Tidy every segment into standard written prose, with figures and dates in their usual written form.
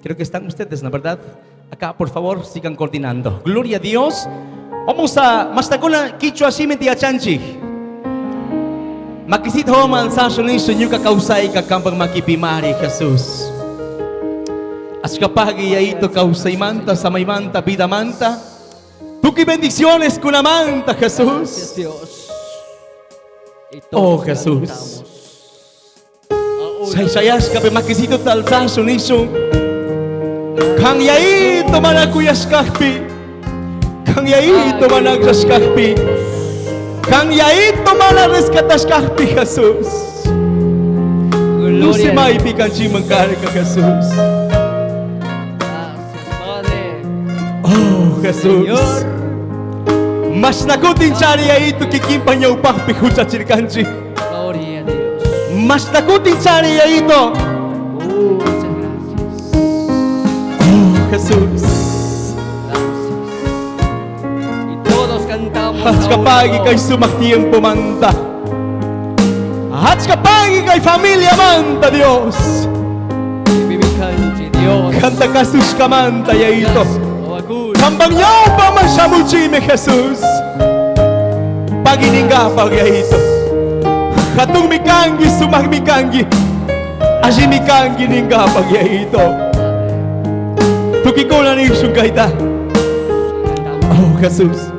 Creo que están ustedes, ¿la verdad? Acá, por favor, sigan coordinando. Gloria a Dios. Vamos a Mastakuna Kichwa Simiti Achanchi. Makisit homan sa sunin sunyo kakausay kakampang makipimari Jesus. As kapag ito kausay manta sa may manta, vida manta. Tuki bendiciones kunamanta Jesus. Dios. Oh Jesus. Say-sayas kape makisito talsa sunisong. Kang yaito manakuyas kahpi. Kang yaito managsas kahpi. Kang yaito manareskatas kahpi Jesus. Lucy maipikan si magkarga Jesus. Oh Jesus. Mas nakutin sari yaito kikimpan niya upang pikusa chirkanchi. Gloria a Dios. Mas nakutin sari yaito. Jesús. Y todos cantamos. At kapag ikay sumaktiyang pumanta. At kapag ikay familia manta, Dios. Ibibikan si Dios. Kanta kasus kamanta ya ito. Kambang niyo pa man sa muchime, Jesus. Paginingapag ya ito. Katong mikangi sumagmikangi. Asimikangi ningapag ya ito. Tukiko na ni Sungkaita. Oh, Jesus.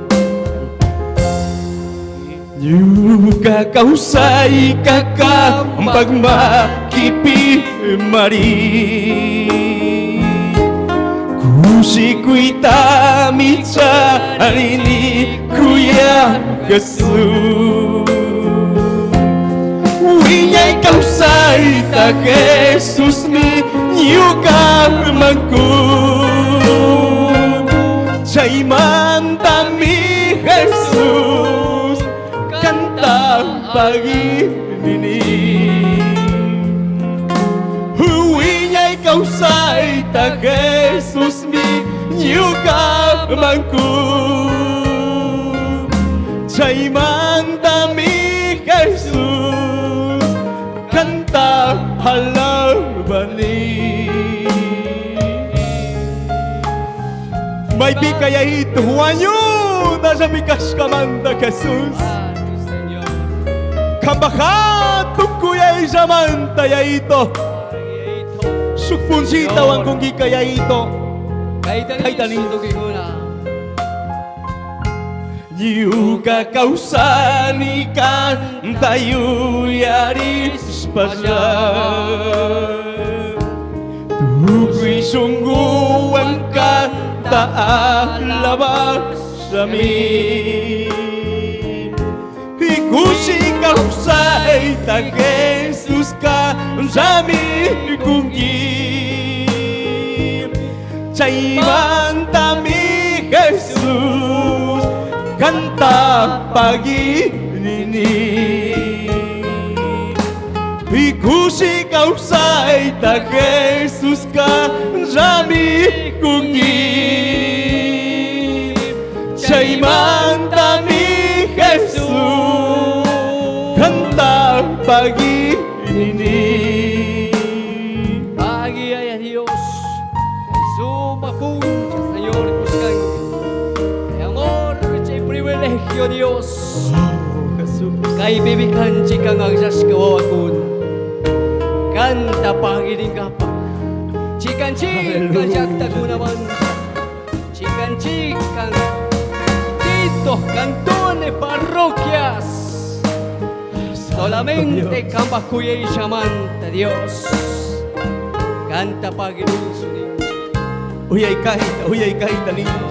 Yuka kausay kakampag makipimari. Kusi kuita mitsa arini kuya Jesus. Winyay kausay ta Jesus ni yuka mangku. Chay manta mi Jesus kanta pagi nini. Huwinyay kausay ta Jesus mi yuka mangku. Chay manta mi Jesus kanta halabani. May bikaya ito, huwanyo na sa bikas kamanda, Jesus. Kabakatok kuya isamanta ya ito. Sukpunsita wang kung kaya ito. Kaitanin. Yuka kausani kan tayo yaris pasya. Tukoy sungguhan ka taalabas amin. Ikusi kausay ta Jesus ka sa amin kunggim. Chay manta mi Jesus kanta pagi nini. Ikusi kausay ta Jesus ka sa amin kunggim. Chay manta mi Jesus kanta pagi nini. Pagi ay Dios, sumapunta Señor buscan el amor y privilegio Dios. Kay bibikan chikang agsas kawakun kanta pagi ning kapag chikan kajak tagunaman chikan dito cantones parroquias solamente cambacuya y llamanta Dios canta pagilunso ninyo Uyay kahit ninyo.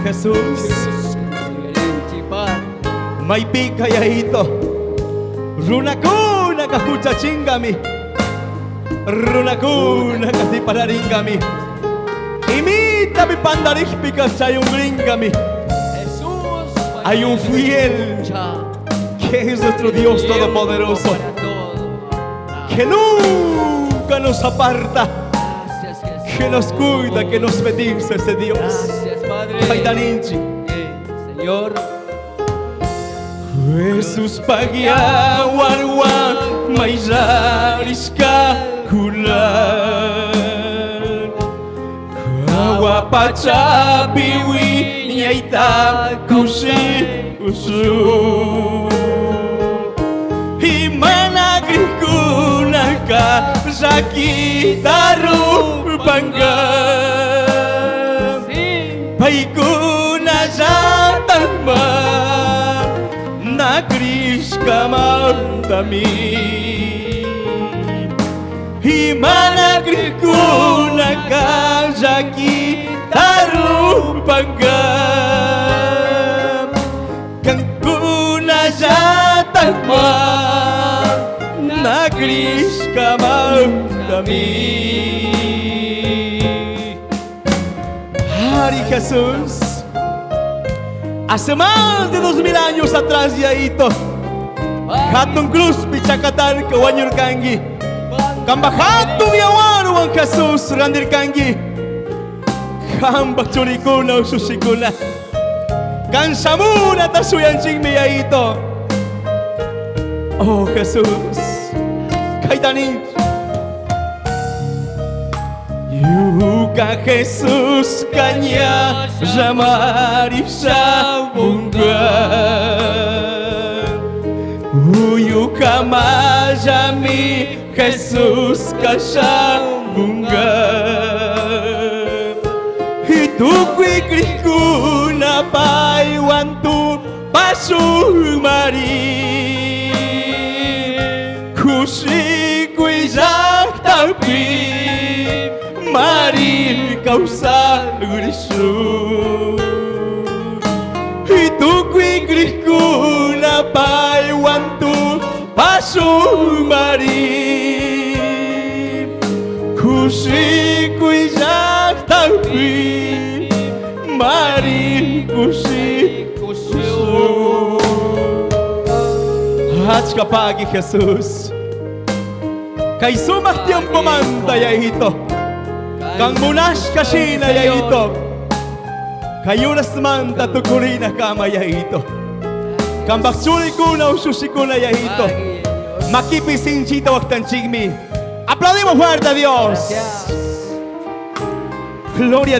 Jesus. May bikaya ito. Runaku nakakuchaching kami. Runaku nakasipararing kami. Imita mi pandarikpika sa yung ring kami. Hay un fiel que es nuestro Dios Todopoderoso, que nunca nos aparta, que nos cuida, que nos bendice ese Dios. Gracias, Padre. Kaidaninchi. Señor. Jesus pagyawarwa kakulan kawa pacabiwi nyaita kusi usu himanagri kunaka sakitaru bangga baikuna zatama nagris kamandami himanagri kunaka sakitaru bangga kangkuna zatama nagris kamandami. Hari Jesús, hace más de 2000 años atrás ya ito, Hatong Cruz Pichacatan Kawanyur Kangi, Kambahatong Yawaru ang Jesús Randir Kangi, Kambak Churikuna Ususikuna, Kansamuna Tasuyan Chingmi ya ito. Oh Jesús, Kaitanin. Yuka Jesús kanya zamari sa bunga Uyuka majami Jesús ka sa bunga Hitukwi krikuna paiwantu pasumari Kusikwi zaktapi Mari kau sa grisu Itu kui grihku na paiwantu pasu mari Kusi kui jak tapi Mari kusi kusu Hats kapagi Jesus Kay sumak tiempo manda ya ito Kang munas kasi na ya ito Kayo nasman tatukuri na kama ya ito Kang baksuri ko na ususi ko na ya ito Makipising chita waktan chigmi Aplaudimos fuerte a Dios Gracias. Gloria a